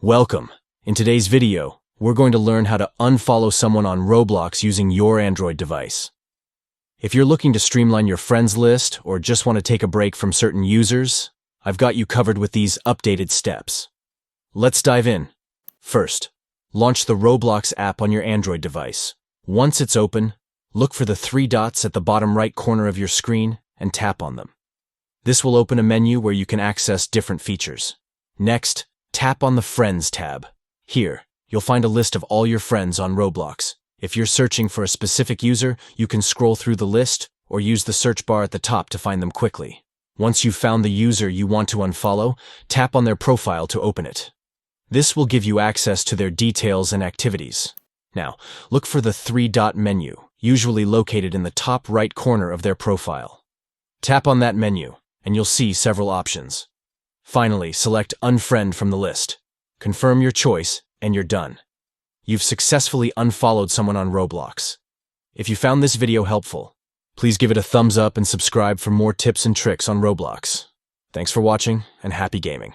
Welcome. In today's video, we're going to learn how to unfollow someone on Roblox using your Android device. If you're looking to streamline your friends list or just want to take a break from certain users, I've got you covered with these updated steps. Let's dive in. First, launch the Roblox app on your Android device. Once it's open, look for the three dots at the bottom right corner of your screen and tap on them. This will open a menu where you can access different features. Next, tap on the Friends tab. Here, you'll find a list of all your friends on Roblox. If you're searching for a specific user, you can scroll through the list or use the search bar at the top to find them quickly. Once you've found the user you want to unfollow, tap on their profile to open it. This will give you access to their details and activities. Now, look for the three-dot menu, usually located in the top right corner of their profile. Tap on that menu, and you'll see several options. Finally, select Unfriend from the list. Confirm your choice, and you're done. You've successfully unfollowed someone on Roblox. If you found this video helpful, please give it a thumbs up and subscribe for more tips and tricks on Roblox. Thanks for watching, and happy gaming.